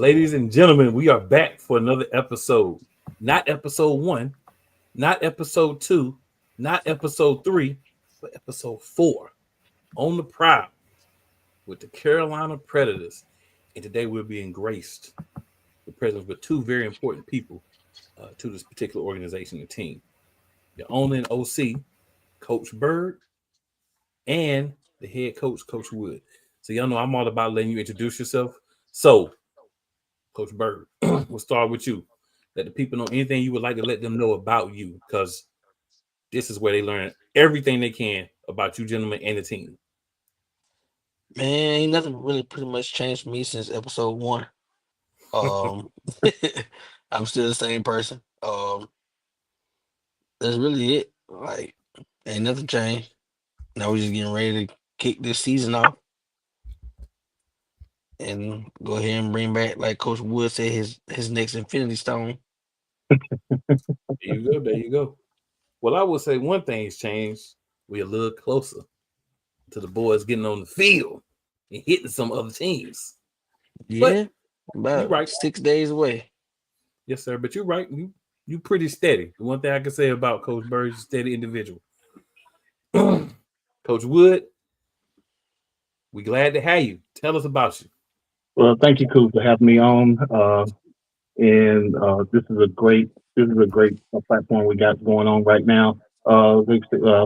Ladies and gentlemen, we are back for another episode. Not episode 1, not episode 2, not episode 3, but episode 4 on the Prowl with the Carolina Predators. And today we're being graced the presence with two very important people to this particular organization and team. The owner and OC, Coach Bird, and the head coach, Coach Wood. So y'all know I'm all about letting you introduce yourself. So, Coach Bird, we'll start with you. Let the people know anything you would like to let them know about you, because this is where they learn everything they can about you gentlemen and the team. Man, ain't nothing really pretty much changed for me since episode one. Um, I'm still the same person. That's really it. Like, ain't nothing changed. Now we're just getting ready to kick this season off and go ahead and bring back, like Coach Wood said, his next Infinity Stone. There you go. There you go. Well, I would say one thing's changed. We're a little closer to the boys getting on the field and hitting some other teams. But Yeah, you're about right. 6 days away. Yes, sir. But you're right. You pretty steady. The one thing I can say about Coach Bird is a steady individual. Coach Wood, we glad to have you. Tell us about you. Well, thank you, Coop, for having me on. And this is a great platform we got going on right now. My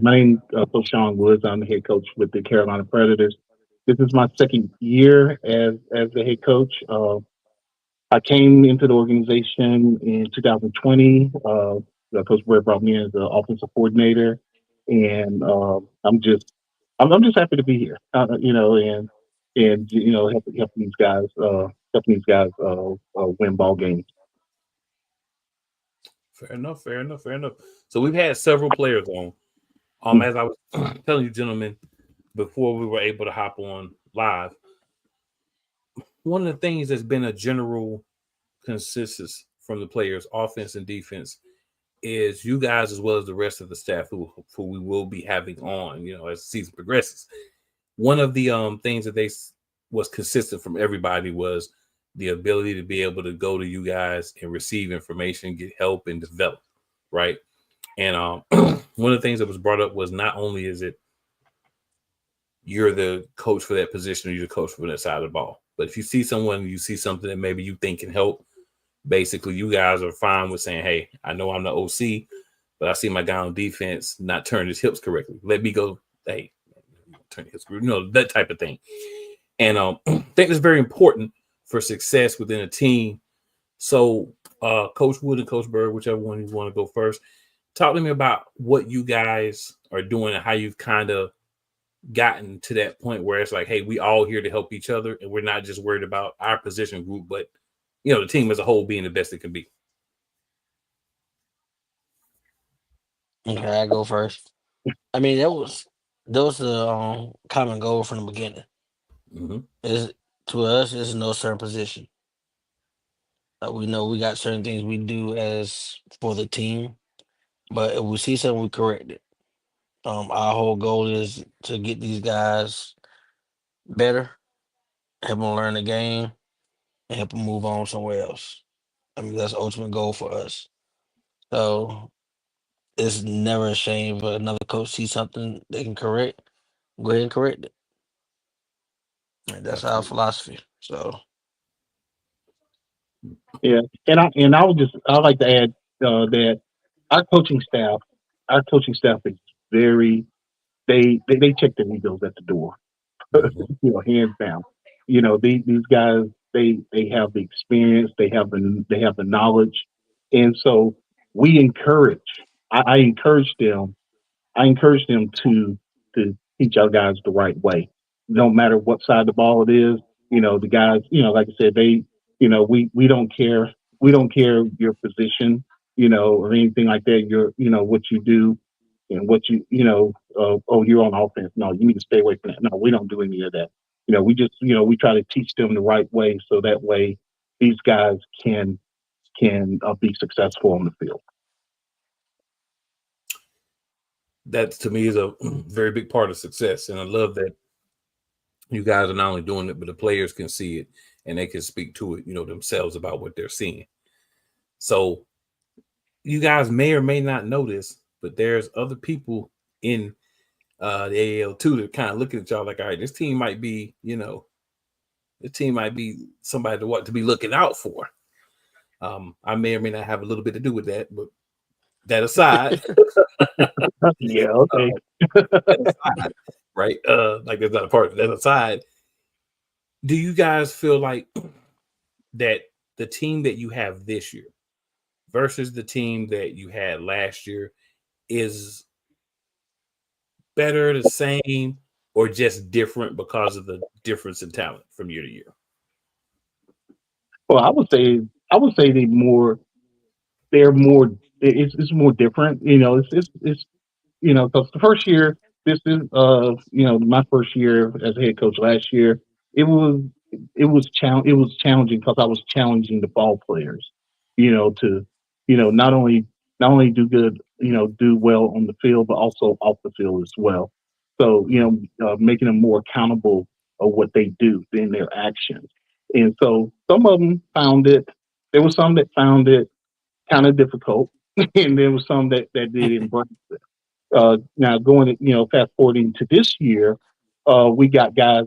name Coach Sean Woods. I'm the head coach with the Carolina Predators. This is my second year as the head coach. I came into the organization in 2020. Coach Brett brought me in as the offensive coordinator, and I'm just happy to be here. Helping these guys win ball games. Fair enough. Fair enough. Fair enough. So we've had several players on. Mm. As I was telling you, gentlemen, before we were able to hop on live, one of the things that's been a general consensus from the players, offense and defense, is you guys as well as the rest of the staff who we will be having on, as the season progresses. One of the things that they was consistent from everybody was the ability to be able to go to you guys and receive information, get help, and develop, right? And one of the things that was brought up was not only is it you're the coach for that position or you're the coach for that side of the ball, but if you see someone, you see something that maybe you think can help, basically you guys are fine with saying, hey, I know I'm the OC, but I see my guy on defense not turn his hips correctly. Let me go, hey, turn his hips, that type of thing. And I think it's very important for success within a team. So Coach Wood and Coach Bird, whichever one you want to go first, talk to me about what you guys are doing and how you've kind of gotten to that point where it's like, hey, we all here to help each other, and we're not just worried about our position group, but the team as a whole being the best it can be. Okay, I go first. I mean, that was the common goal from the beginning. Mm-hmm. Is to us, it's no certain position. We know we got certain things we do as for the team, but if we see something, we correct it. Our whole goal is to get these guys better, help them learn the game, and help them move on somewhere else. I mean, that's the ultimate goal for us. So it's never a shame if another coach sees something they can correct. Go ahead and correct it. And that's our Absolutely. philosophy. So Yeah, and I would like to add that our coaching staff, our coaching staff is very they check their egos at the door. Mm-hmm. Hands down. These guys they have the experience, they have the knowledge, and so we encourage. I encourage them. I encourage them to teach our guys the right way. No matter what side of the ball it is, the guys, like I said, we don't care. We don't care your position, or anything like that. What you do and what oh, you're on offense. No, you need to stay away from that. No, we don't do any of that. We try to teach them the right way so that way these guys can be successful on the field. That to me is a very big part of success, and I love that you guys are not only doing it, but the players can see it, and they can speak to it, themselves about what they're seeing. So you guys may or may not notice, but there's other people in the AL2 that kind of looking at y'all like, all right, this team might be, somebody to be looking out for. I may or may not have a little bit to do with that, but that aside, Yeah, okay. that aside, right? Like there's not a part. That aside, do you guys feel like that the team that you have this year versus the team that you had last year is better, the same, or just different because of the difference in talent from year to year? Well, I would say they're more it's more different. It's because the first year, this is my first year as a head coach last year. It was it was challenging because I was challenging the ball players, to not only do good, do well on the field, but also off the field as well. So making them more accountable of what they do in their actions. And so some of them found it. There were some that found it kind of difficult, and there was some that did embrace it. Now going, fast forwarding to this year, we got guys,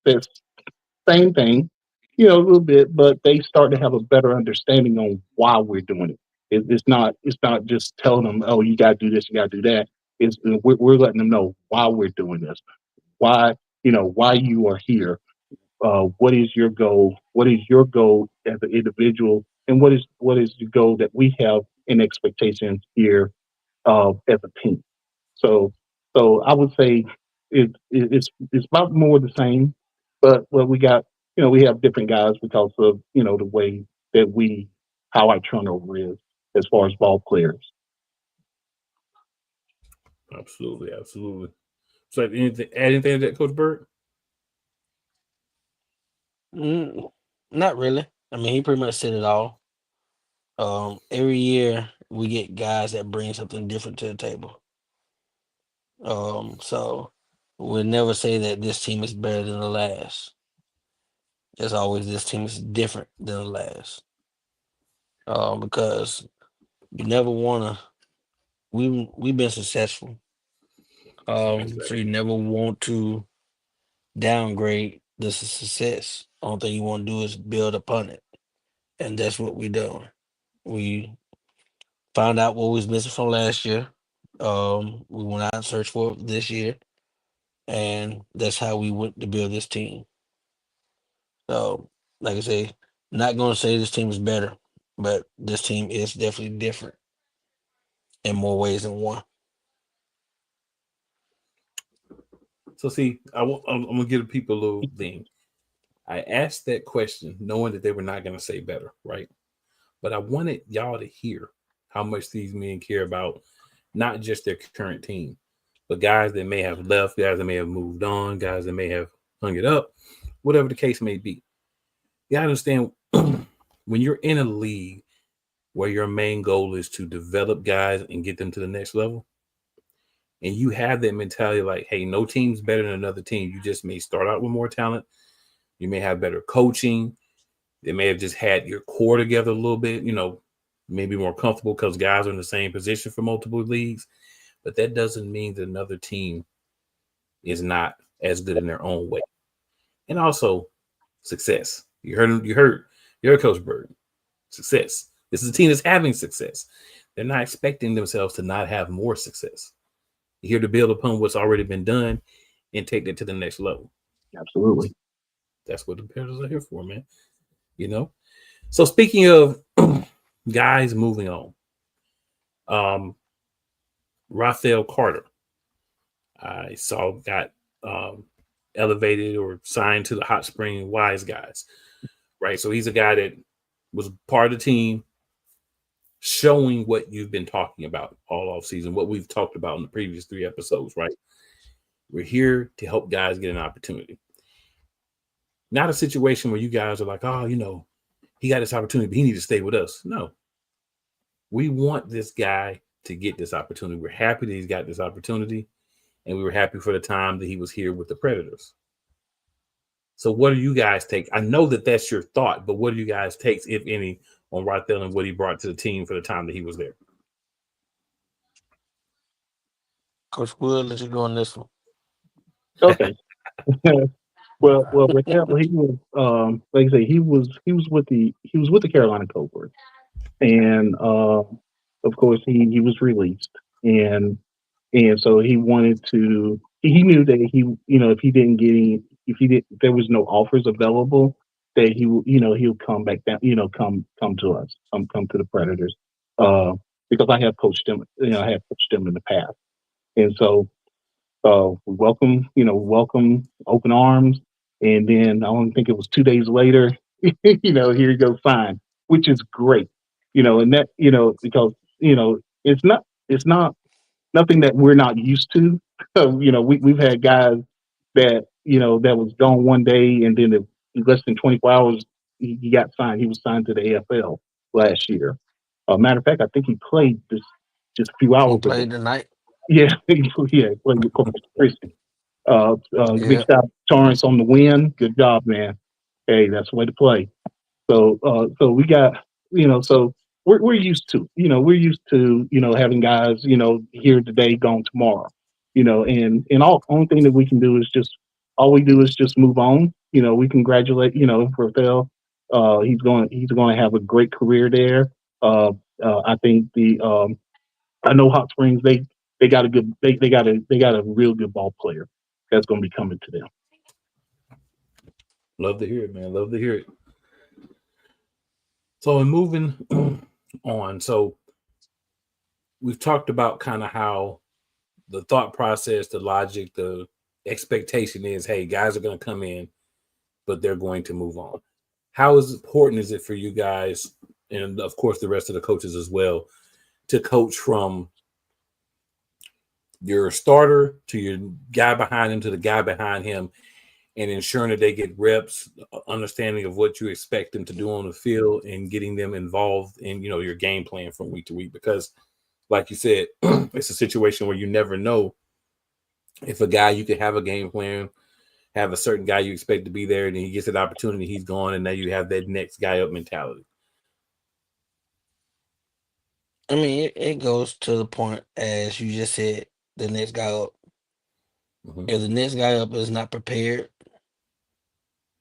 that's same thing, a little bit, but they start to have a better understanding on why we're doing it. It's not just telling them, oh, you got to do this, you got to do that. We're letting them know why we're doing this, why you are here. What is your goal? What is your goal as an individual, and what is the goal that we have in expectations here as a team? So, so I would say it's about more the same, but we got, we have different guys because of, the way that how our turnover is as far as ball players. Absolutely, absolutely. So, add anything to that, Coach Bird? Not really. I mean, he pretty much said it all. Every year we get guys that bring something different to the table. So we'll never say that this team is better than the last. There's always this team is different than the last. Because you never wanna. We've been successful. So you never want to downgrade the success. Only thing you want to do is build upon it, and that's what we doing. We found out what was missing from last year. We went out and searched for it this year, and that's how we went to build this team. So, like I say, not going to say this team is better, but this team is definitely different in more ways than one. So, see, I'm gonna give the people a little thing. I asked that question knowing that they were not gonna say better, right? But I wanted y'all to hear how much these men care about not just their current team, but guys that may have left, guys that may have moved on, guys that may have hung it up, whatever the case may be. You gotta understand when you're in a league where your main goal is to develop guys and get them to the next level, and you have that mentality like, hey, no team's better than another team. You just may start out with more talent. You may have better coaching. They may have just had your core together a little bit, maybe more comfortable because guys are in the same position for multiple leagues. But that doesn't mean that another team is not as good in their own way. And also success. You heard Coach Bird. Success. This is a team that's having success. They're not expecting themselves to not have more success. You're here to build upon what's already been done and take that to the next level. Absolutely. That's what the Panthers are here for, man. So speaking of guys moving on, Rafael Carter, I saw got elevated or signed to the Hot Spring Wise Guys, right? So he's a guy that was part of the team, showing what you've been talking about all off season, what we've talked about in the previous 3 episodes, right? We're here to help guys get an opportunity. Not a situation where you guys are like, oh, he got this opportunity, but he needs to stay with us. No. We want this guy to get this opportunity. We're happy that he's got this opportunity, and we were happy for the time that he was here with the Predators. So what do you guys take? I know that that's your thought, but what do you guys take, if any, on Rothell and what he brought to the team for the time that he was there? Coach Will, let you go on this one. Okay. well, with that, he was like I say, he was with the Carolina Cobras, and of course he was released, and so he wanted to. He knew that if he didn't get any, if there was no offers available, that he'll come back down, come to us, come to the Predators, uh, because I have coached them in the past, and so welcome, open arms. And then I don't think it was 2 days later, here you go, sign, which is great. And that, because, it's not nothing that we're not used to. We've had guys that was gone one day and then in less than 24 hours, he got signed. He was signed to the AFL last year. Matter of fact, I think he played this just a few He hours ago. played tonight. Yeah, yeah, played with Corpus Christi. Big Yeah. shout out to Torrance on the win. Good job, man. Hey, that's the way to play. So we got, so we're used to, having guys, here today, gone tomorrow, and all only thing that we can do is all we do is just move on. We congratulate, Rafael. He's going to have a great career there. Uh, I think I know Hot Springs, they got a good, they got a real good ball player that's going to be coming to them. Love to hear it, man. Love to hear it. So, in moving on, so we've talked about kind of how the thought process, the logic, the expectation is, hey, guys are going to come in, but they're going to move on. How important is it for you guys, and of course the rest of the coaches as well, to coach from your starter to your guy behind him to the guy behind him, and ensuring that they get reps, understanding of what you expect them to do on the field, and getting them involved in your game plan from week to week? Because, like you said, it's a situation where you never know if a guy, you could have a game plan, have a certain guy you expect to be there, and then he gets an opportunity, he's gone, and now you have that next guy up mentality. I mean, it goes to the point, as you just said, the next guy up. Mm-hmm. If the next guy up is not prepared,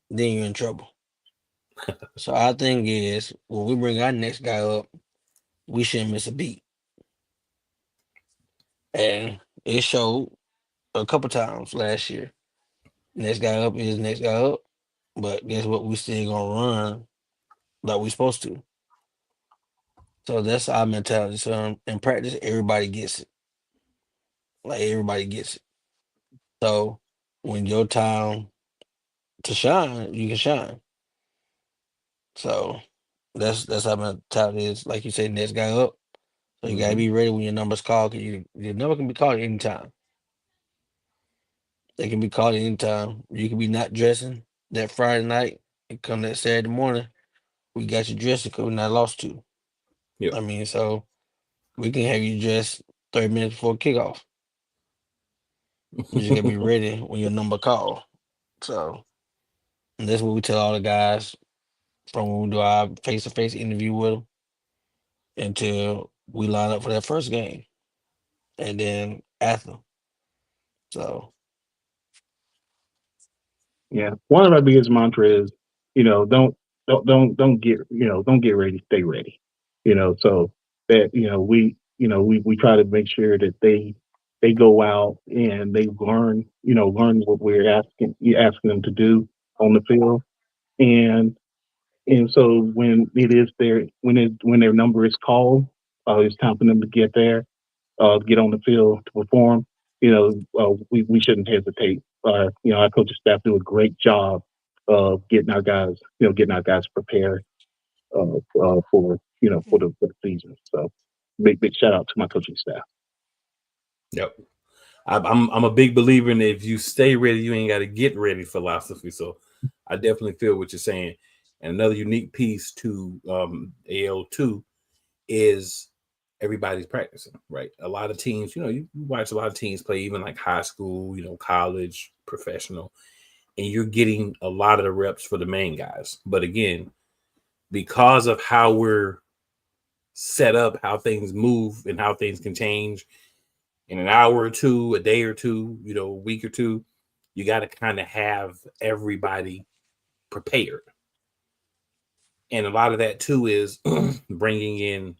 then you're in trouble. So our thing is, when we bring our next guy up, we shouldn't miss a beat. And it showed a couple times last year. Next guy up is next guy up, but guess what? We still gonna run like we supposed to. So that's our mentality. So in practice, everybody gets it. Like everybody gets it. So when your time to shine, you can shine. So that's how mentality is. Like you said, next guy up. So you gotta Mm-hmm. be ready when your number's called. 'Cause your number can be called at any time. They can be called at any time. You can be not dressing that Friday night and come that Saturday morning. We got you dressed because we not lost to. Yeah. I mean, so we can have you dressed 30 minutes before kickoff. You just gotta be ready when your number call. So and that's what we tell all the guys from when we do our face-to-face interview with them until we line up for that first game, and then after. So Yeah, one of our biggest mantra is, don't get ready, stay ready. So that we try to make sure that they go out and they learn what we're asking them to do on the field, and so when it is when their number is called, it's time for them to get on the field to perform. We shouldn't hesitate. Our coaching staff do a great job of getting our guys prepared for the season. So big shout out to my coaching staff. Yep. I'm a big believer in if you stay ready, you ain't got to get ready philosophy. So I definitely feel what you're saying. And another unique piece to AL2 is everybody's practicing, right? A lot of teams, you watch a lot of teams play, even like high school, college, professional, and you're getting a lot of the reps for the main guys. But again, because of how we're set up, how things move, and how things can change in an hour or two, a day or two, a week or two, you got to kind of have everybody prepared. And a lot of that too is bringing in,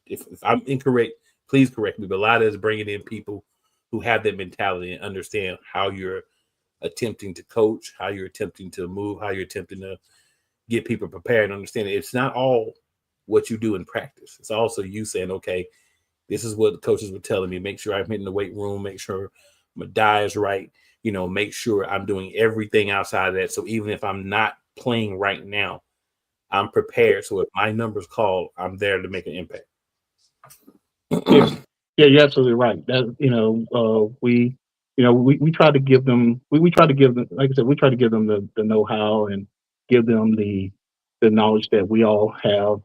if I'm incorrect, please correct me, but a lot of it is bringing in people who have that mentality and understand how you're attempting to coach, how you're attempting to move, how you're attempting to get people prepared and understand it. It's not all what you do in practice. It's also you saying, okay, this is what the coaches were telling me. Make sure I'm hitting the weight room, make sure my diet is right, make sure I'm doing everything outside of that. So even if I'm not playing right now, I'm prepared. So if my number's called, I'm there to make an impact. Yeah, yeah, you're absolutely right. That we try to give them we try to give them, like I said, we try to give them the know how and give them the knowledge that we all have,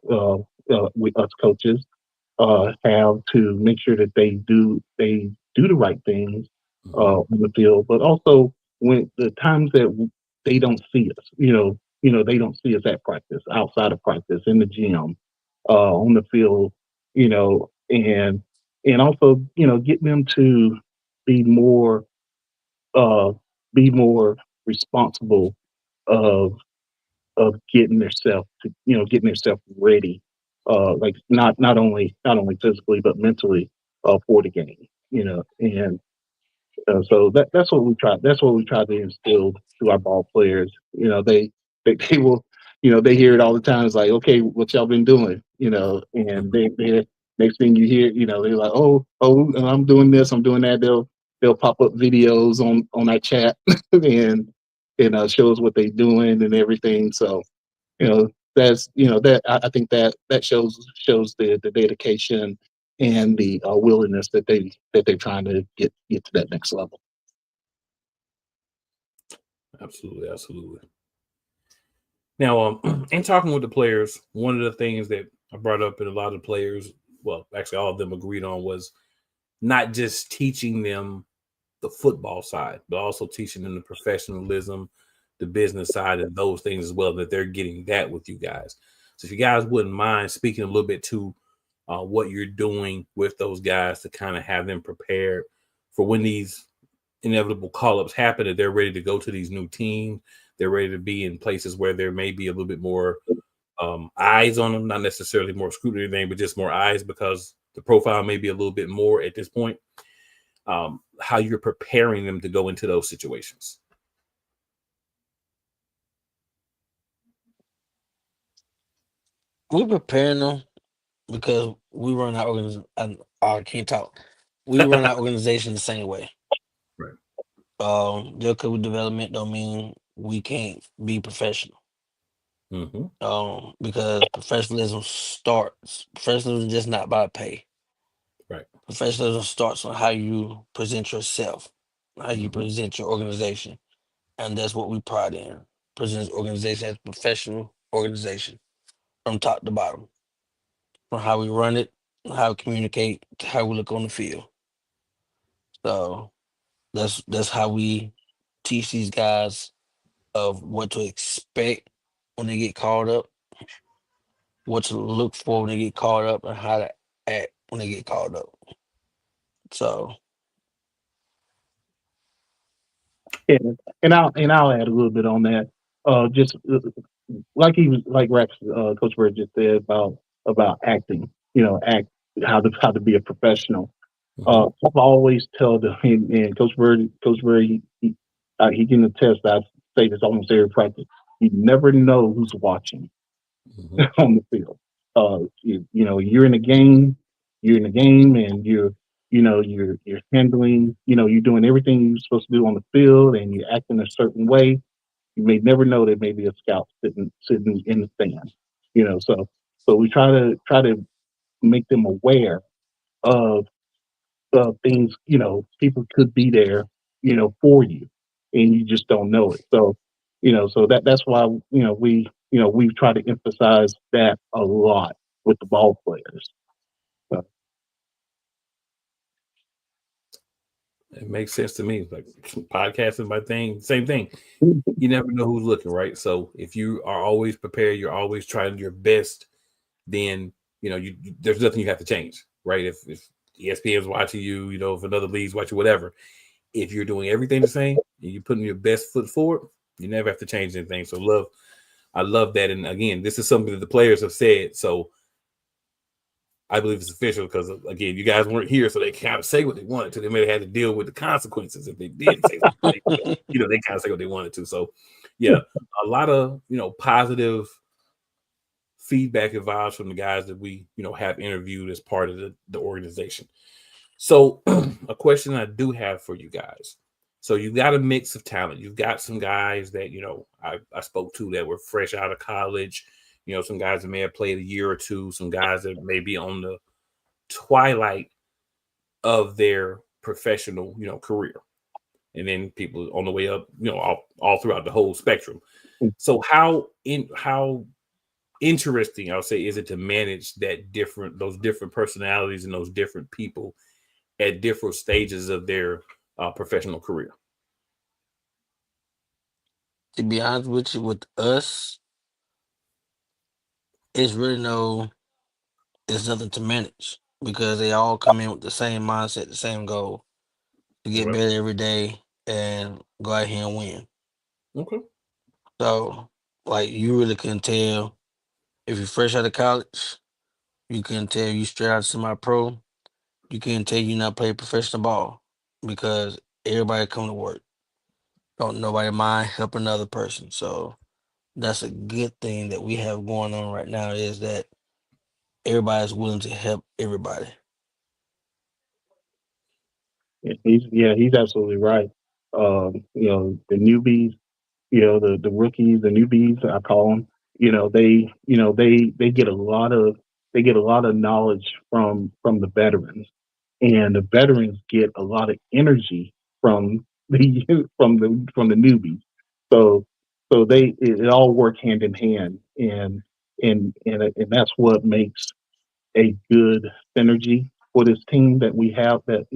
with us coaches, have to make sure that they do the right things Mm-hmm. on the field, but also when the times that they don't see us, they don't see us at practice, outside of practice, in the gym, on the field, and also get them to be more uh, be more responsible of getting themselves ready, like not only physically but mentally, for the game, and so that's what we try to instill to our ball players. They will, they hear it all the time. It's like, okay, what y'all been doing? And they next thing you hear, they're like, oh, I'm doing this, I'm doing that. They'll pop up videos on our chat and show us what they're doing and everything. So that's that I think that shows the dedication and the willingness that they're trying to get to that next level. Absolutely, absolutely. Now, in talking with the players, one of the things that I brought up and a lot of players, well, actually all of them agreed on, was not just teaching them the football side, but also teaching them the professionalism, the business side, and those things as well, that they're getting that with you guys. So if you guys wouldn't mind speaking a little bit to what you're doing with those guys to kind of have them prepared for when these inevitable call-ups happen, that they're ready to go to these new teams. They're ready to be in places where there may be a little bit more eyes on them, not necessarily more scrutiny or anything, but just more eyes because the profile may be a little bit more at this point. How you're preparing them to go into those situations. We preparing them because we run our organization. I can't talk. We run our organization the same way. Right. Their career development don't mean we can't be professional. Mm-hmm. Because professionalism is just not about pay. Right. Professionalism starts on how you present yourself, how you Mm-hmm. present your organization, and that's what we pride in. Present organization as a professional organization from top to bottom, from how we run it, how we communicate, to how we look on the field. So that's how we teach these guys of what to expect when they get called up, what to look for when they get called up, and how to act when they get called up. So Yeah, and I'll add a little bit on that. Just like Rex, Coach Bird just said about acting. Act how to be a professional. Mm-hmm. I've always tell them, and Coach Bird, he can attest. I say this almost every practice. You never know who's watching Mm-hmm. on the field. You're in a game, and you're handling, you're doing everything you're supposed to do on the field, and you're acting a certain way. You may never know there may be a scout sitting in the stand. So we try to make them aware of things. People could be there, for you, and you just don't know it. So that's why we try to emphasize that a lot with the ball players. So, It makes sense to me. Like podcasting, my thing, same thing. You never know who's looking, right? So if you are always prepared, you're always trying your best, then there's nothing you have to change, right? If ESPN's watching you, if another league's watching, whatever. If you're doing everything the same and you're putting your best foot forward, you never have to change anything. So I love that. And again, this is something that the players have said. So I believe it's official because again, you guys weren't here, so they kind of say what they wanted to. They may have had to deal with the consequences if they did say something. They kind of say what they wanted to. So yeah, a lot of positive feedback and vibes from the guys that we have interviewed as part of the organization. So a question I do have for you guys. So you've got a mix of talent. You've got some guys that I spoke to that were fresh out of college. Some guys that may have played a year or two. Some guys that may be on the twilight of their professional career, and then people on the way up all throughout the whole spectrum. So how interesting, I'll say, is it to manage those different personalities and those different people at different stages of their professional career? To be honest with you, with us, it's really it's nothing to manage because they all come in with the same mindset, the same goal to get Right. better every day and go out here and win. Okay. So, like, you really can tell if you're fresh out of college, you can tell you straight out of semi-pro, you can tell you not play professional ball because everybody come to work. Don't nobody mind helping another person. So that's a good thing that we have going on right now is that everybody's willing to help everybody. He's absolutely right. The newbies, the rookies, the newbies, I call them. They get a lot of knowledge from the veterans, and the veterans get a lot of energy from the from the newbies. So it all work hand in hand, and that's what makes a good synergy for this team that we have that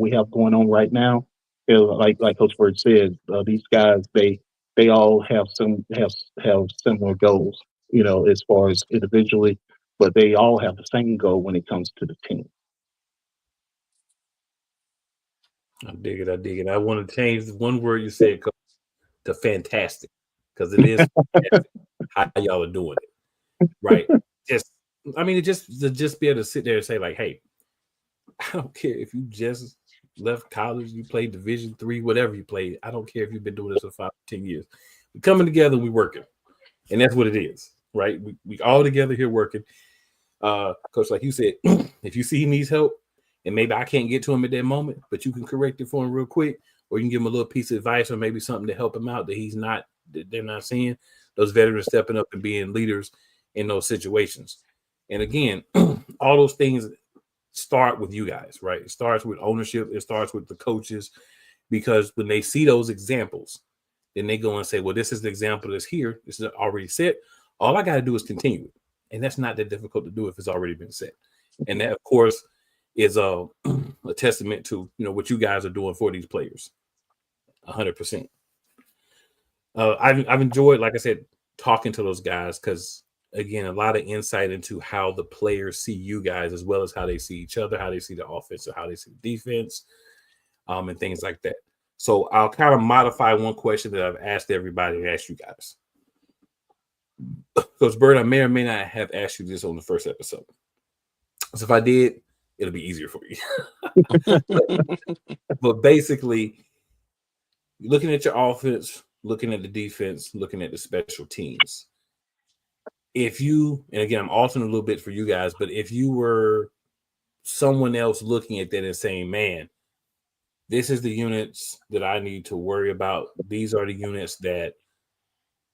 we have going on right now. Like Coach Bird said, these guys they all have similar goals, as far as individually, but they all have the same goal when it comes to the team. I dig it. I dig it. I want to change one word you said to fantastic, because it is fantastic how y'all are doing it. Right. Just, I mean, to just be able to sit there and say, like, hey, I don't care if you just left college, you played Division 3, whatever you played. I don't care if you've been doing this for 5 or 10 years. We're coming together, we working. And that's what it is, right? We all together here working. Coach, like you said, if you see he needs help, and maybe I can't get to him at that moment, but you can correct it for him real quick, or you can give him a little piece of advice or maybe something to help him out that they're not seeing. Those veterans stepping up and being leaders in those situations. And again, all those things start with you guys, right? It starts with ownership. It starts with the coaches, because when they see those examples, then they go and say, well, this is the example that's here. This is already set. All I got to do is continue it. And that's not that difficult to do if it's already been set. And that, of course, is a testament to what you guys are doing for these players. 100%. I've enjoyed, like I said, talking to those guys, because again, a lot of insight into how the players see you guys, as well as how they see each other, how they see the offense, or how they see the defense, and things like that. So I'll kind of modify one question that I've asked everybody and ask you guys. Coach Bird, I may or may not have asked you this on the first episode. So if I did, it'll be easier for you. But basically, looking at your offense, looking at the defense, looking at the special teams. If you, and again, I'm altering a little bit for you guys, but if you were someone else looking at that and saying, man, this is the units that I need to worry about. These are the units that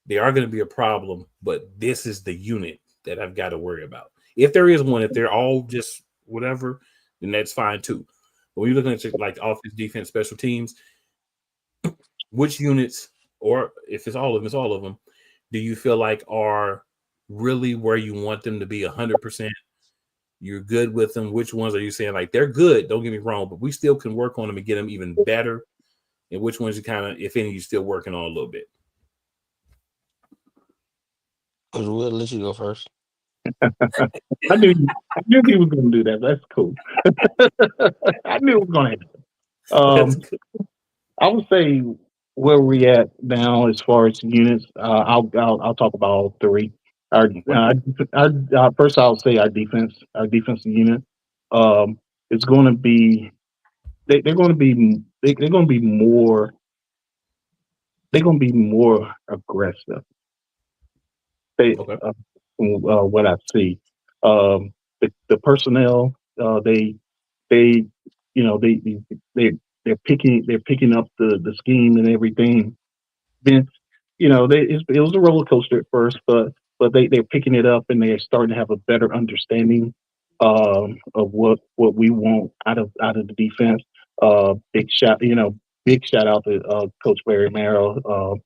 they are going to be a problem, but this is the unit that I've got to worry about. If there is one, if they're all just whatever, then that's fine too. But when you're looking at like offense, defense, special teams, which units, or if it's all of them, it's all of them, do you feel like are really where you want them to be 100%? you're good with them? Which ones are you saying like they're good? Don't get me wrong, but we still can work on them and get them even better. And which ones you kind of, if any, you still working on a little bit? Coach Will, let you go first. I knew he was going to do that. That's cool. I knew it was going to happen. That's Um, good. I would say where we at now as far as units. I'll talk about all three. Our, Okay. first I'll say our defensive unit. Um, it's going to be they're going to be they're going to be more they're going to be more aggressive. They Okay. what I see, the personnel they they they they're picking up the scheme and everything. Vince, it was a roller coaster at first, but they're picking it up and they're starting to have a better understanding of what we want out of the defense. Big shout out to Coach Barry Merrill.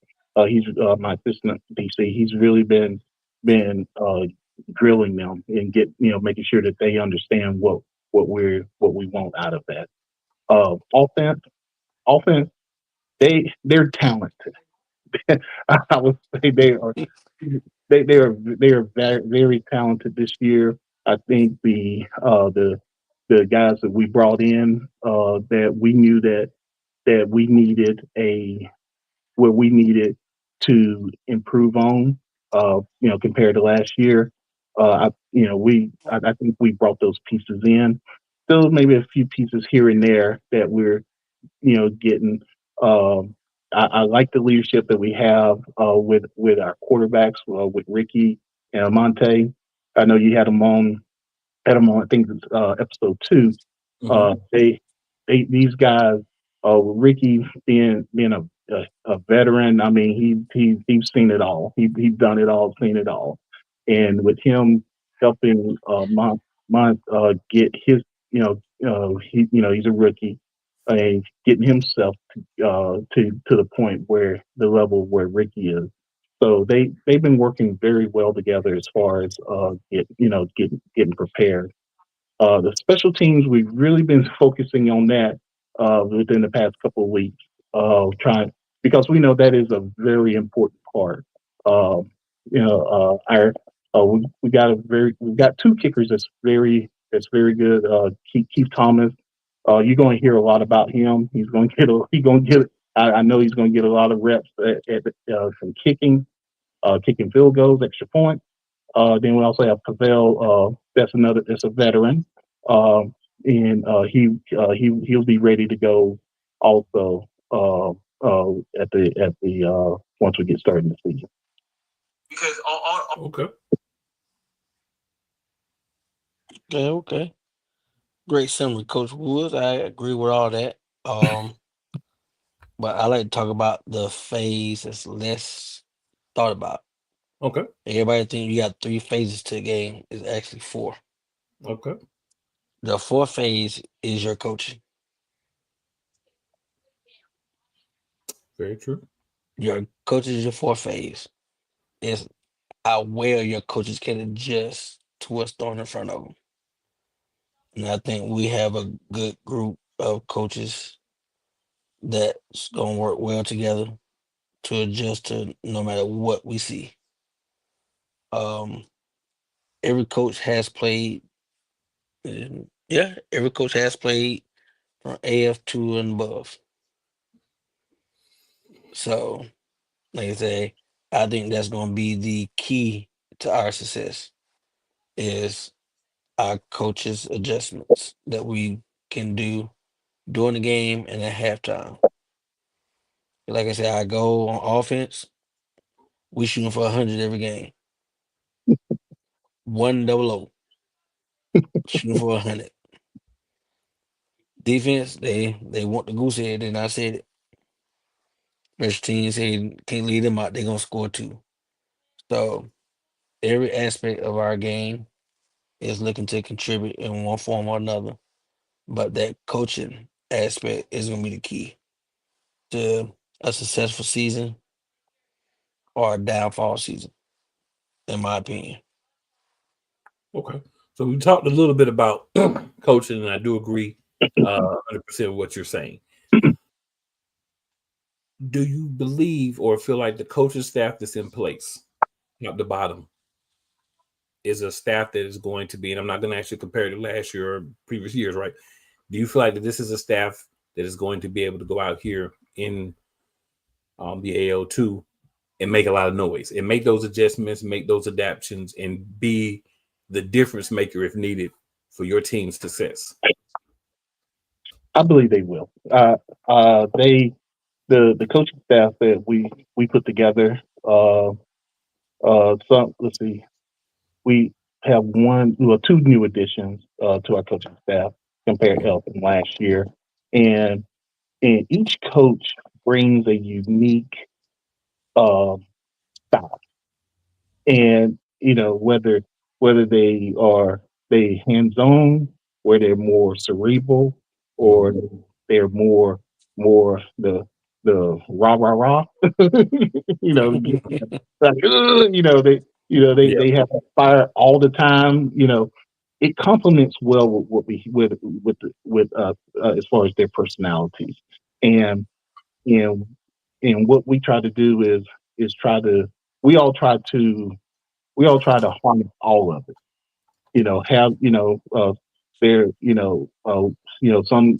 He's my assistant DC. He's really been drilling them and making sure that they understand what we want out of that. Offense, offense, they're talented. I would say they are very, very talented this year. I think the guys that we brought in that we knew that we needed a where we needed to improve on, compared to last year. I think we brought those pieces in. Still, maybe a few pieces here and there that we're getting. Um, I like the leadership that we have with our quarterbacks, with Ricky and Monte. I know you had them on. I think it's episode two. Mm-hmm. They these guys, Ricky being a veteran. I mean, he's seen it all. He's done it all, seen it all, and with him helping get his, he's a rookie, and getting himself to the point where the level where Ricky is. So they've been working very well together as far as getting prepared. The special teams, we've really been focusing on that within the past couple of weeks, trying because we know that is a very important part. Um, our we've got two kickers that's very good. Keith Thomas, you're going to hear a lot about him. He's going to get. I know he's going to get a lot of reps from kicking field goals, extra points. Then we also have Pavel. That's a veteran, and he'll be ready to go also at the once we get started in the season. Okay. Okay, okay. Great summary, Coach Woods. I agree with all that. But I like to talk about the phase that's less thought about. Okay. Everybody think you got 3 phases to the game. It's actually 4. Okay. The fourth phase is your coaching. Very true. Your coach is your fourth phase. It's how well your coaches can adjust to what's thrown in front of them. And I think we have a good group of coaches that's going to work well together to adjust to no matter what we see. Um, every coach has played, every coach has played from AF2 and above. So, like I say, I think that's going to be the key to our success is our coaches' adjustments that we can do during the game and at halftime. Like I said, I go on offense, we shooting for 100 every game. 100, shooting for 100. Defense, they want the goose egg, and I said it. Special teams say can't leave them out, they're gonna score 2. So every aspect of our game is looking to contribute in one form or another. But that coaching aspect is gonna be the key to a successful season or a downfall season, in my opinion. Okay. So we talked a little bit about coaching, and I do agree 100% with what you're saying. Do you believe or feel like the coaching staff that's in place at the bottom is a staff that is going to be, and I'm not going to actually compare it to last year or previous years, right? Do you feel like that this is a staff that is going to be able to go out here in the AO2 and make a lot of noise and make those adjustments, make those adaptations, and be the difference maker if needed for your team's success? I believe they will. They the coaching staff that we put together. Some let's see, we have two new additions to our coaching staff compared from last year, and each coach brings a unique uh, style. And whether they hands on, where they're more cerebral, or Mm-hmm. they're more the rah rah rah. you know, like, they Yeah, they have fire all the time. It complements well with what we with as far as their personalities. And and and what we try to do is try to we all try to we all try to harness all of it. Have there some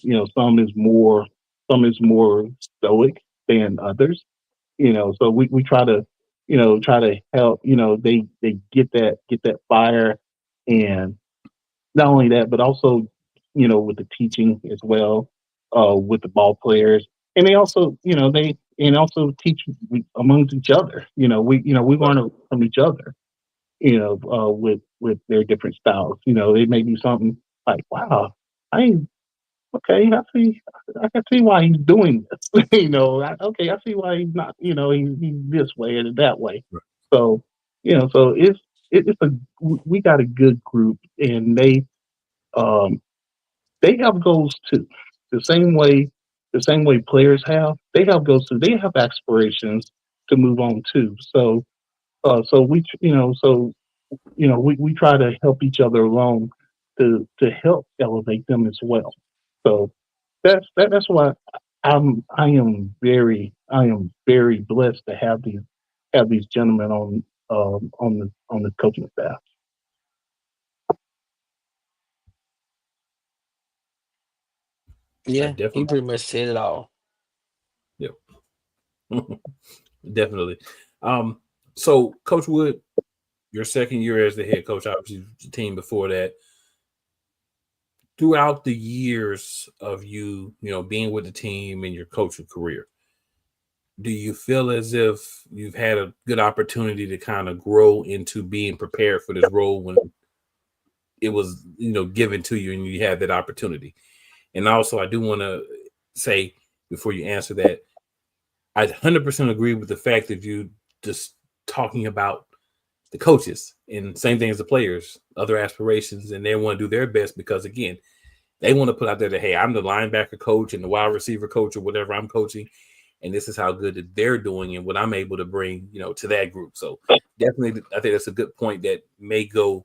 is more stoic than others. So we try to help. They get that fire, and not only that, but also with the teaching as well, with the ball players, and they also teach amongst each other. We right. learn from each other. With their different styles. They may do something like, "Wow, I ain't okay. I can see why he's doing this." Okay, I see why he's not. He's this way or that way. Right. So it's we got a good group, and um they have goals too. The same way the same way players have, they have goals too. They have aspirations to move on too. So we try to help each other along to help elevate them as well. So that's why I am very blessed to have these gentlemen on the coaching staff. I Yeah, he definitely, pretty much said it all. yeah, definitely. Um, so Coach Wood, your second year as the head coach, obviously the team before that, throughout the years of being with the team and your coaching career, do you feel as if you've had a good opportunity to kind of grow into being prepared for this role when it was, given to you and you had that opportunity? And also, I do want to say before you answer that, I 100% agree with the fact that you just talking about the coaches and same thing as the players, other aspirations, and they want to do their best because again, they want to put out there that, hey, I'm the linebacker coach and the wide receiver coach or whatever I'm coaching, and this is how good that they're doing and what I'm able to bring, to that group. So definitely, I think that's a good point that may go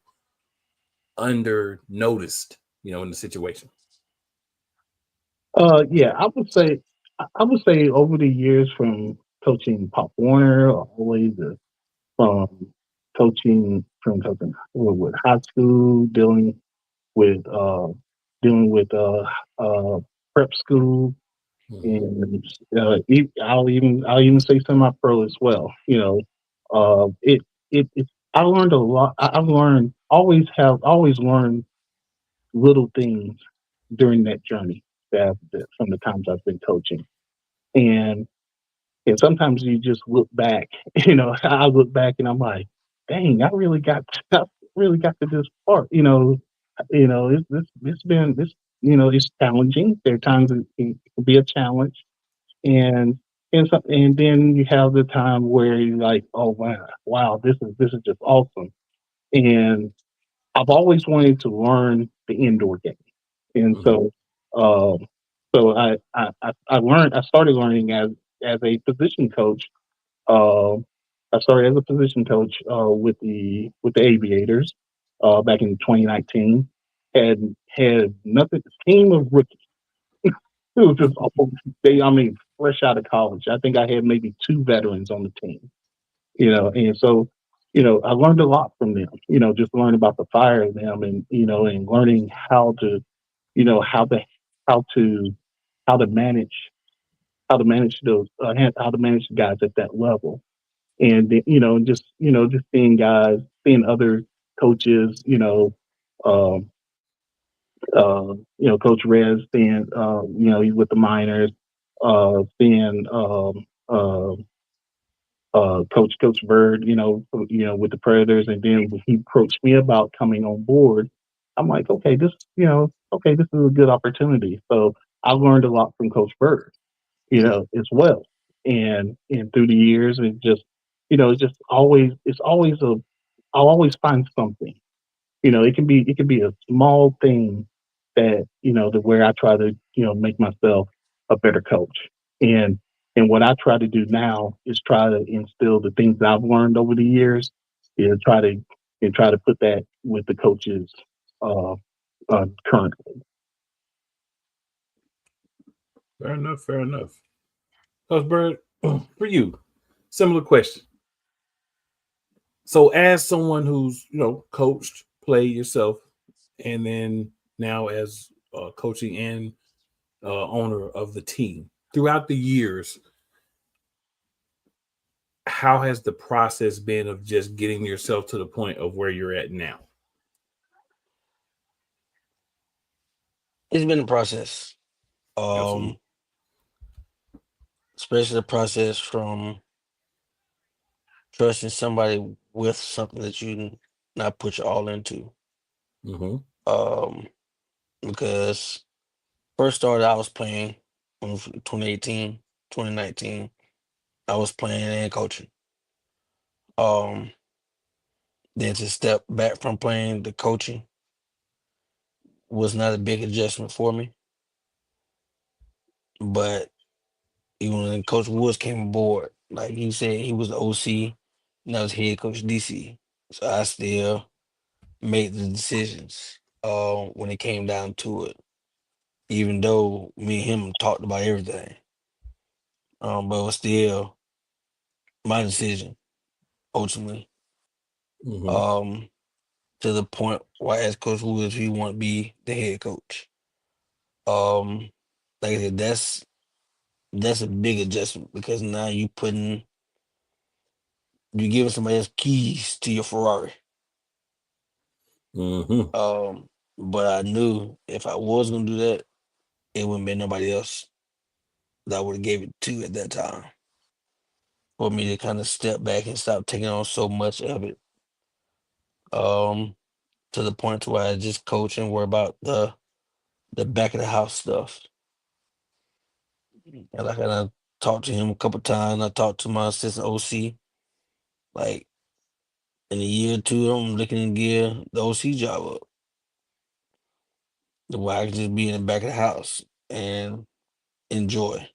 under noticed, in the situation. Yeah, I would say over the years from coaching Pop Warner all the way to from coaching with high school, with uh dealing with prep school, Mhm. and I'll even say semi-pro as well. It I learned a lot. I've learned always learned little things during that journey that from the times I've been coaching, and sometimes you just look back. I look back and I'm like, dang, I really got to this part. It's been this. It's challenging. There are times it can be a challenge, and and then you have the time where you're like, oh wow, this is just awesome. And I've always wanted to learn the indoor game, and Mhm. so I learned. I started learning as a position coach. Uh, I started as a position coach with the Aviators, back in 2019, had nothing. Team of rookies. It was just all they. I mean, fresh out of college. I think I had maybe two veterans on the team. And so, I learned a lot from them. Just learning about the fire of them, and learning how to, you know, how to how to how to manage those how to manage the guys at that level. And then, just seeing guys, seeing other coaches, um, Coach Rez, seeing he's with the minors, seeing Coach Bird, with the Predators, and then when he approached me about coming on board, I'm like, okay, this is a good opportunity. So I learned a lot from Coach Bird, as well. And through the years, it's always I'll always find something. It can be a small thing that, to where I try to, make myself a better coach. And and what I try to do now is try to instill the things that I've learned over the years, try to put that with the coaches uh, currently. Fair enough. Fair enough. Coach Bird, for you, similar question. So, as someone who's coached, played yourself, and then now as coaching and owner of the team throughout the years, how has the process been of just getting yourself to the point of where you're at now? It's been a process. Absolutely. Um, Especially the process from trusting somebody with something that you not put your all into. Mm-hmm. Um, because first started I was playing in 2018, 2019. I was playing and coaching. Um, then to step back from playing to coaching was not a big adjustment for me. But even when Coach Woods came aboard, like he said, he was the OC, and I was head coach DC. So I still made the decisions when it came down to it, even though me and him talked about everything. But it was still my decision ultimately. Mm-hmm. Um, to the point where I asked Coach Woods if he want to be the head coach. Um, like I said, that's a big adjustment because now you giving somebody else keys to your Ferrari. Mm-hmm. Um, but I knew if I was gonna do that, it wouldn't be nobody else that I would have gave it to at that time. For me to kind of step back and stop taking on so much of it. Um, to the point to where I just coach and worry about the back of the house stuff. And like I talked to him a couple times. I talked to my assistant OC. Like in a year or two, I'm looking to give the OC job up. The way I can just be in the back of the house and enjoy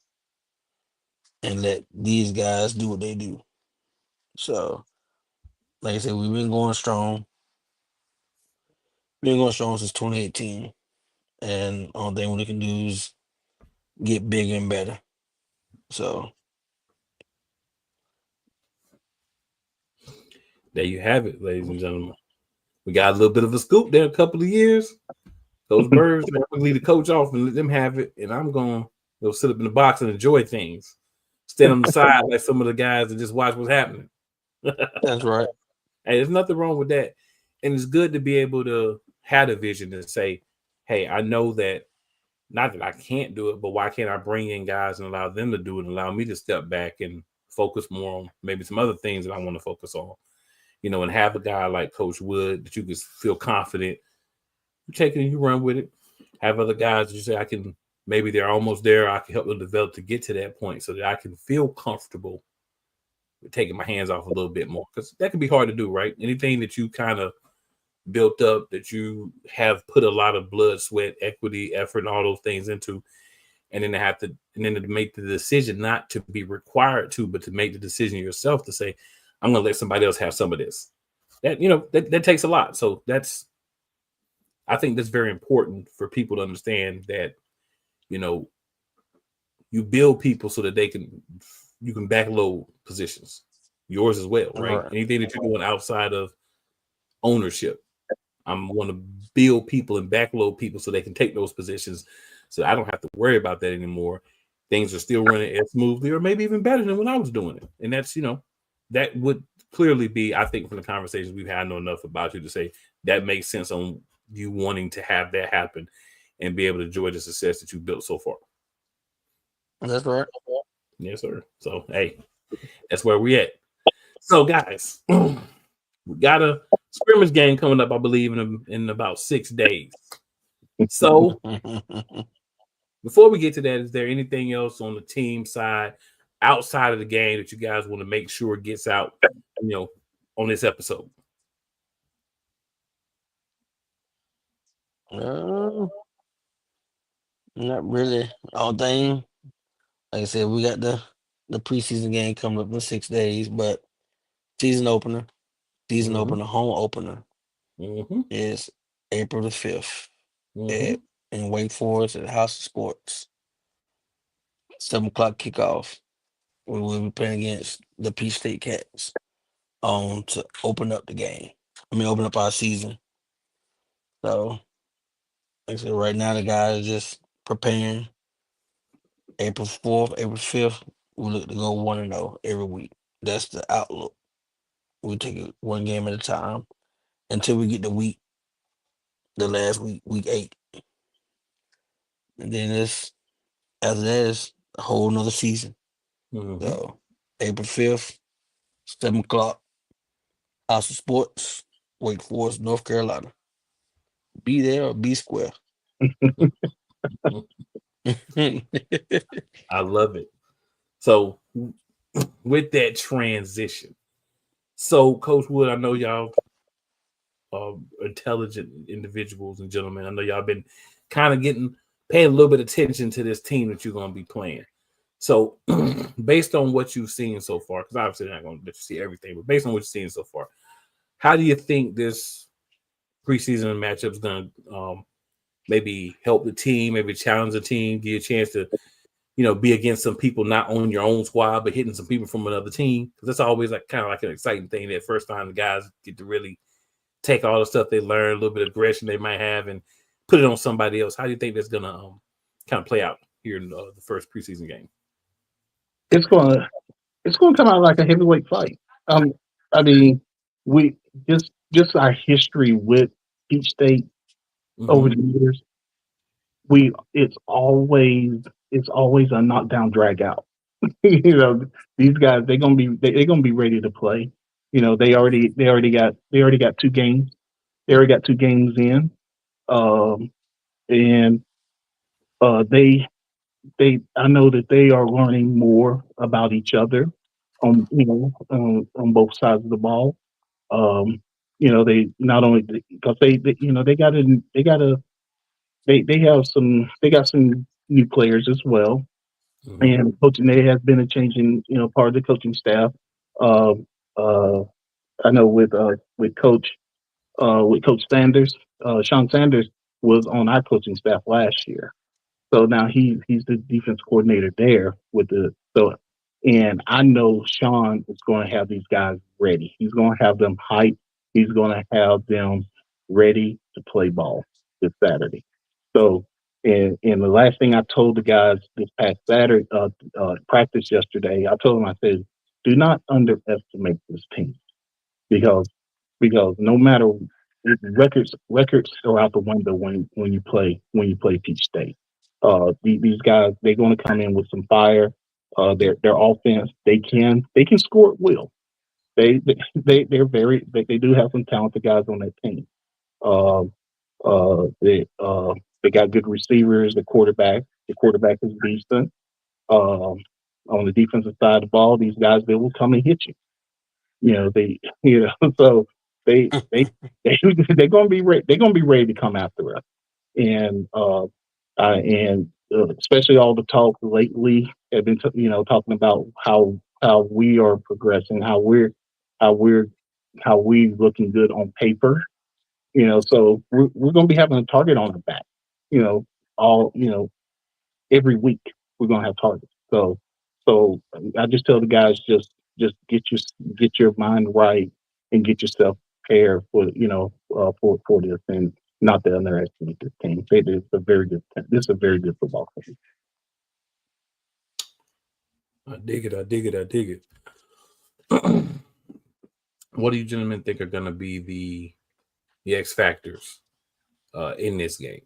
and let these guys do what they do. So, like I said, we've been going strong. Been going strong since 2018, and only thing we can do is get bigger and better. So, There you have it, ladies and gentlemen. We got a little bit of a scoop there. A couple of years. Those birds lead the coach off and let them have it, and I'm going to go sit up in the box and enjoy things. Stand on the side like some of the guys and just watch what's happening. that's right. Hey, there's nothing wrong with that. And it's good to be able to have a vision and say, hey, I know that not that I can't do it, but why can't I bring in guys and allow them to do it and allow me to step back and focus more on maybe some other things that I want to focus on, and have a guy like Coach Wood that you can feel confident. You take it and you run with it. Have other guys that you say, I can, maybe they're almost there. I can help them develop to get to that point so that I can feel comfortable with taking my hands off a little bit more. Because that can be hard to do, right? Anything that you kind of built up, that you have put a lot of blood, sweat, equity, effort, and all those things into, and then to make the decision not to be required to, but to make the decision yourself to say, I'm going to let somebody else have some of this. that takes a lot. So I think that's very important for people to understand that you know you build people so that you can backload positions, yours as well, right? Right. Anything that you're doing outside of ownership, I'm going to build people and backload people so they can take those positions, so I don't have to worry about that anymore. Things are still running as smoothly, or maybe even better than when I was doing it, and that's that would clearly be, I think, from the conversations we've had, I know enough about you to say that makes sense on you wanting to have that happen and be able to enjoy the success that you built so far. That's right. Yes, sir. So, hey, that's where we at. So, guys, we got a scrimmage game coming up, I believe, in about 6 days. So, before we get to that, is there anything else on the team side outside of the game that you guys want to make sure gets out, on this episode? uh, Not really. All thing, like I said, we got the preseason game coming up in 6 days, but season opener, Mm-hmm. home opener Mm-hmm. is April the 5th Mm-hmm. at in Wake Forest at House of Sports. 7 o'clock kickoff. We will be playing against the Peach State Cats to open up the game. Open up our season. So, like I said, right now the guys are just preparing. April 4th, April 5th, we look to go 1-0 every week. That's the outlook. We take it one game at a time until we get the last week, week 8. And then after that is a whole nother season. Mm-hmm. So April 5th, 7 o'clock, House of Sports, Wake Forest, North Carolina. Be there or be square. I love it. So, with that transition, so Coach Wood, I know y'all intelligent individuals and gentlemen. I know y'all been kind of paying a little bit of attention to this team that you're going to be playing. So, based on what you've seen so far, because obviously they're not going to let you see everything, but based on what you've seen so far, how do you think this preseason matchup is going to maybe help the team, maybe challenge the team, give you a chance to be against some people not on your own squad, but hitting some people from another team? Because that's always like kind of like an exciting thing. That first time the guys get to really take all the stuff they learn, a little bit of aggression they might have, and put it on somebody else. How do you think that's gonna kind of play out here in the first preseason game? It's gonna it's gonna come out like a heavyweight fight. Um, I mean, we just our history with each state over Mm-hmm. the years. We it's always a knockdown drag out. These guys they're gonna be ready to play. They already got 2 games. They already got 2 games in. Um, and they I know that they are learning more about each other on both sides of the ball. Um, they not only because they got a they have some they got some new players as well, Mm-hmm. and coaching there has been a change in part of the coaching staff. Um, uh, I know with Coach Sanders, Sean Sanders was on our coaching staff last year. So now he's the defense coordinator there with and I know Sean is going to have these guys ready. He's going to have them hyped. He's going to have them ready to play ball this Saturday. So, and the last thing I told the guys this past Saturday practice yesterday, I told them, I said, do not underestimate this team because no matter records go out the window when you play Peach State. These guys they're going to come in with some fire. Their offense they can score at will. They do have some talented guys on that team. Uh, they got good receivers. The quarterback is decent. Um, on the defensive side of the ball, these guys they will come and hit you. They so they they're gonna be ready. They're gonna be ready to come after us. And especially all the talk lately have been talking about how we are progressing, how we're how we looking good on paper. So we're going to be having a target on our back. You know, all every week we're going to have targets. So I just tell the guys just get your mind right and get yourself prepared for for this and not to underestimate this team. It's a very good. This is a very good football team. I dig it. I dig it. I dig it. What do you gentlemen think are going to be the X factors in this game?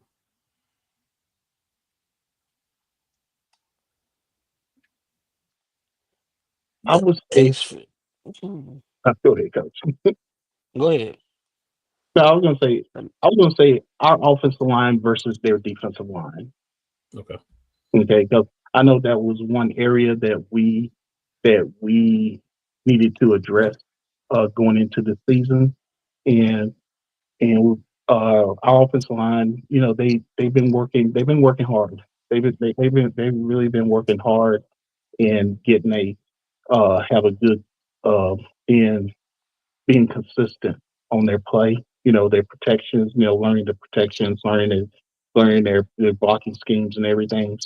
I The would say, X. go ahead, coach. Go ahead. No, I was gonna say our offensive line versus their defensive line. Okay. Okay, because I know that was one area that we needed to address going into the season, and our offensive line, they've been working hard. They've really been working hard and getting a have a good being being consistent on their play. Their protections. Learning the protections, learning their blocking schemes and everything.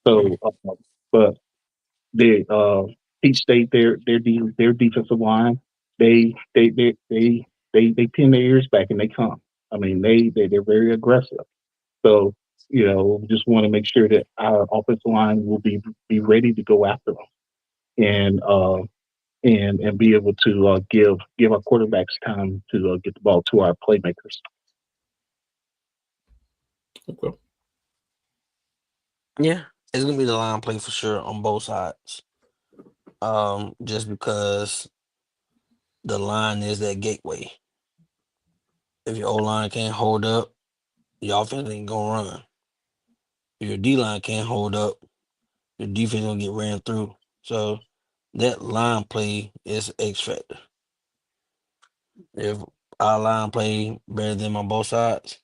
But they each state their defensive line, they pin their ears back and they come. I mean, they're very aggressive. So just want to make sure that our offensive line will be ready to go after them and be able to give our quarterbacks time to get the ball to our playmakers. Okay. Yeah, it's gonna be the line play for sure on both sides. Just because the line is that gateway. If your O line can't hold up, your offense ain't gonna run. If your D line can't hold up, your defense gonna get ran through. So that line play is X factor. If our line play better than on both sides,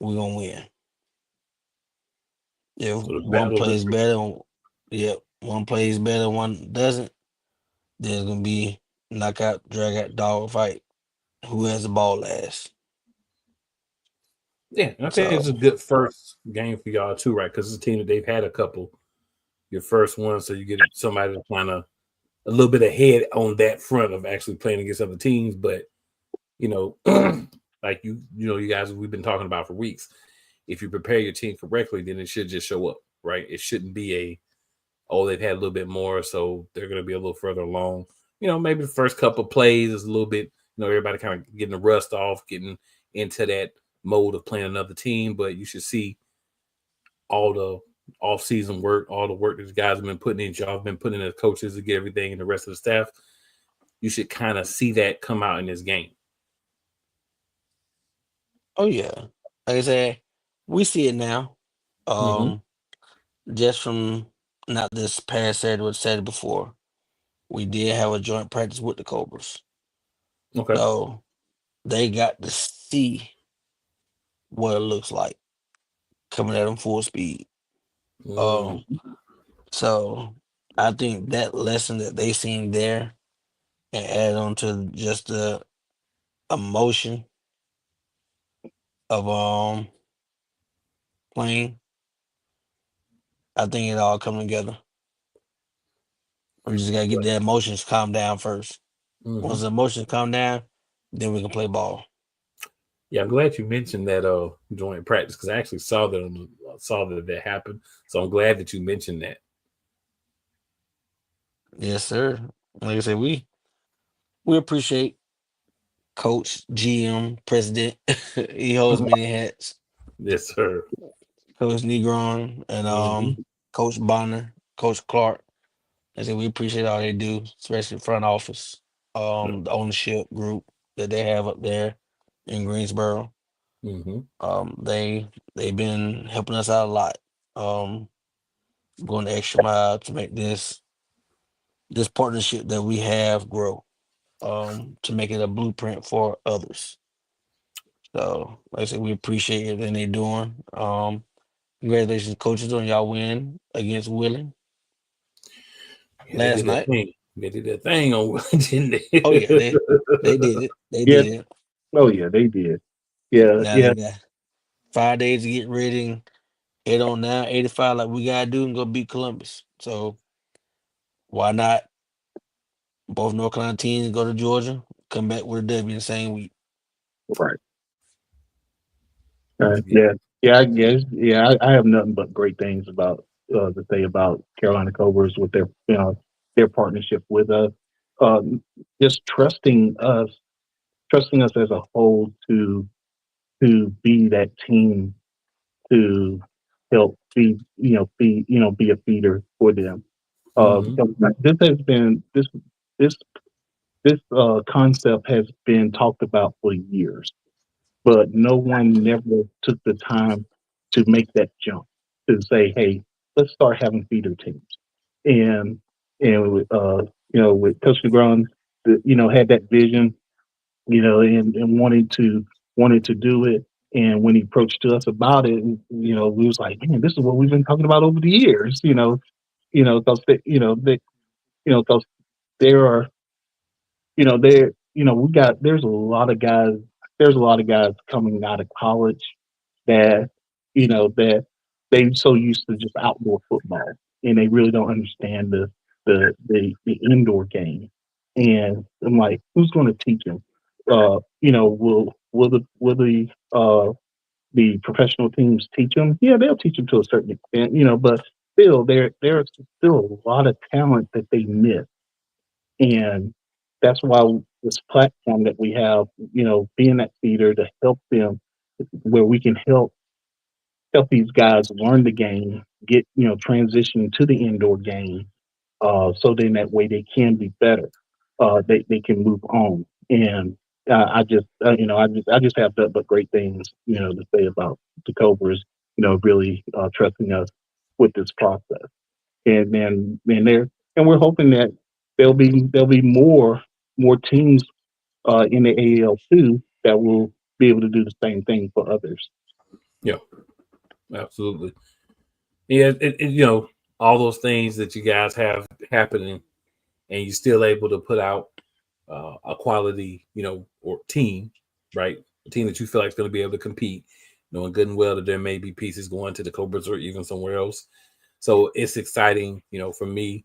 we gonna win. If So the one battle of the plays better, yep, one plays better, one doesn't, there's gonna be knockout, drag out, dog fight. Who has the ball last? yeah, I think it's a So good first game for y'all too, right? Because it's a team that they've had a couple. Your first one, so you get somebody to kind of a little bit ahead on that front of actually playing against other teams. But you know, like you guys we've been talking about for weeks. If you prepare your team correctly, then it should just show up, right? It shouldn't be they've had a little bit more, so they're going to be a little further along. Maybe the first couple of plays is a little bit, everybody kind of getting the rust off, getting into that mode of playing another team. But you should see all the off-season work, all the work that the guys have been putting in, y'all have been putting in as coaches to get everything, and the rest of the staff. You should kind of see that come out in this game. oh yeah, like I said, we see it now. Mm-hmm. Um, just from not this past Saturday, but Saturday before, we did have a joint practice with the Cobras, Okay. so they got to see what it looks like coming at them full speed. Mm, Um, so I think that lesson that they seen there and add on to just the emotion of playing, I think it all come together. We just gotta get the emotions calm down first. mm-hmm. Once the emotions calm down, then we can play ball. Yeah, I'm glad you mentioned that joint practice because I actually saw that happened. So I'm glad that you mentioned that. Yes, sir. Like I said, we appreciate Coach, GM, President. He holds many hats. Yes, sir. Coach Negron and Mm-hmm. Coach Bonner, Coach Clark. I said we appreciate all they do, especially front office, the ownership group that they have up there in Greensboro. Mm-hmm. They've been helping us out a lot. Um, Going the extra mile to make this partnership that we have grow. To make it a blueprint for others. So, like I said, we appreciate everything they're doing. Congratulations, coaches, on y'all win against Willing Yeah, they last did their night. thing. They did that thing on, didn't Oh yeah, they? they did it. They Yeah. did it. Oh yeah, they did. Yeah. Now Yeah. they got 5 days to get ready and head on now 85 like we gotta do and go beat Columbus. So why not both North Carolina teams go to Georgia, come back with a W in the same week. Right. Yeah. Yeah. Yeah. I guess. Yeah. I have nothing but great things about to say about Carolina Cobras with their their partnership with us. Just trusting us as a whole to be that team to help be be a feeder for them. Hmm. Because this has been this this concept has been talked about for years, but no one never took the time to make that jump to say, "Hey, let's start having feeder teams." And with with Coach Negron, had that vision, and wanted to do it. And when he approached to us about it, we was like, "Man, this is what we've been talking about over the years." Because because there are there we got there's a lot of guys coming out of college that that they so used to just outdoor football and they really don't understand the indoor game. And I'm like, who's going to teach them? Will the professional teams teach them? Yeah, they'll teach them to a certain extent, but still there's still a lot of talent that they miss. And that's why this platform that we have, being that feeder to help them, where we can help these guys learn the game, get transition to the indoor game, so then that way they can be better. They can move on. And I just have that but great things to say about the Cobras. Really trusting us with this process. And we're hoping that there'll be more teams in the AAL too that will be able to do the same thing for others. Yeah, absolutely. Yeah, all those things that you guys have happening, and you're still able to put out a quality, or team, right? A team that you feel like is going to be able to compete, knowing good and well that there may be pieces going to the Cobras or even somewhere else. So it's exciting, for me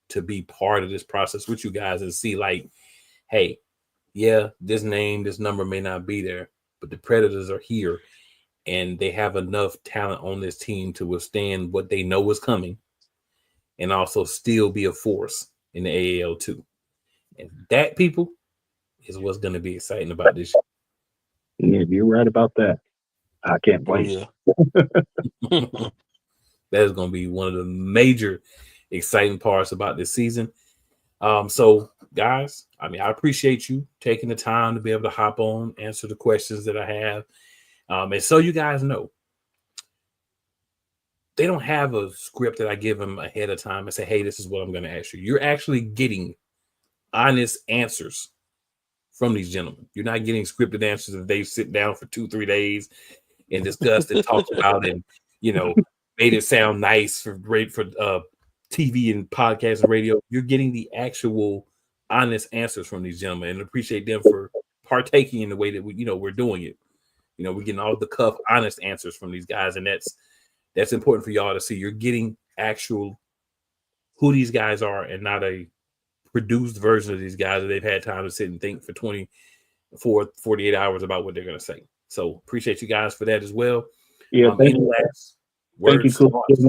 to be part of this process with you guys and see, like, hey, yeah, this name, this number may not be there, but the Predators are here and they have enough talent on this team to withstand what they know is coming and also still be a force in the AAL too. And that, people, is what's going to be exciting about this. Yeah, you're right about that. I can't Oh wait. yeah. That is going to be one of the major exciting parts about this season. So, guys, I mean, I appreciate you taking the time to be able to hop on, answer the questions that I have. And so you guys know, they don't have a script that I give them ahead of time and say, hey, this is what I'm going to ask you. You're actually getting honest answers from these gentlemen. You're not getting scripted answers that they sit down for 2-3 days and discussed and talked about and, you know, made it sound nice for great for TV and podcast and radio. You're getting the actual honest answers from these gentlemen and appreciate them for partaking in the way that we're doing it. We're getting all the cuff honest answers from these guys, and that's important for y'all to see. You're getting actual who these guys are and not a produced version of these guys that they've had time to sit and think for 24, 48 hours about what they're going to say. So appreciate you guys for that as well. Yeah, Any last thank you, words, Coach. thoughts?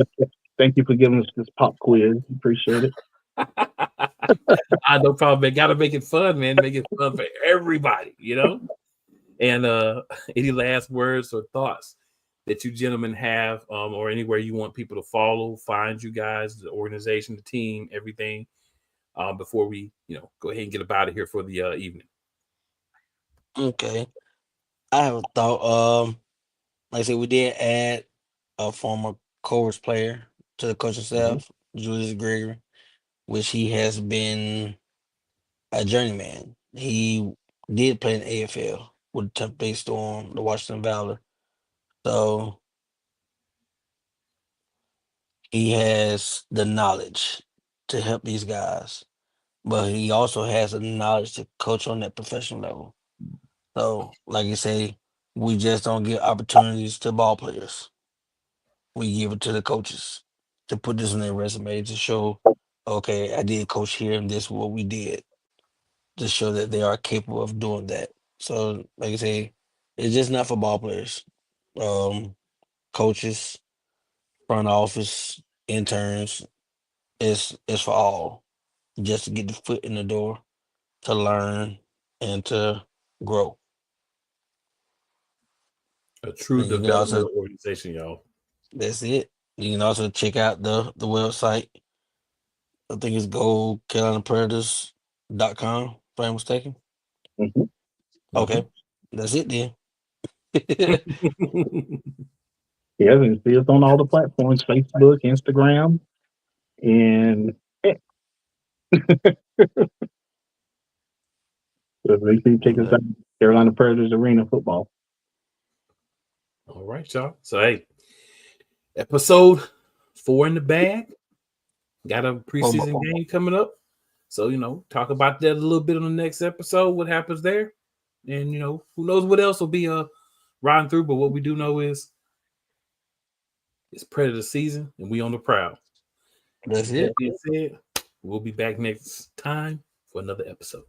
Thank you for giving us this pop quiz. Appreciate it. No problem, man. Got to make it fun, man. Make it fun for everybody. And any last words or thoughts that you gentlemen have, or anywhere you want people to follow, find you guys, the organization, the team, everything, before we, go ahead and get up out of here for the evening. Okay. I have a thought. Like I said, we did add a former Cobras player to the coaching Mhm. staff, Julius Gregory, which he has been a journeyman. He did play in the AFL with the Tampa Bay Storm, the Washington Valor. So he has the knowledge to help these guys. but he also has the knowledge to coach on that professional level. So, like you say, we just don't give opportunities to ball players. We give it to the coaches to put this on their resume to show, okay, I did coach here and this is what we did to show that they are capable of doing that. So, like I say, it's just not for ball players. Coaches, front office, interns, it's for all. Just to get the foot in the door, to learn and to grow. A true And you can also developmental organization, y'all. that's it. You can also check out the website. I think it's goCarolinaPredators.com, if I'm mistaken. Mm-hmm. Okay. That's it then. Yeah, and see us on all the platforms: Facebook, Instagram, and X. So make sure you check us out. Carolina Predators Arena Football. All right, y'all. So hey, episode 4 in the bag. Got a preseason game coming up. So, talk about that a little bit on the next episode, what happens there. And, who knows what else will be riding through. But what we do know is it's Predator season and we on the prowl. That's That it. being said, we'll be back next time for another episode.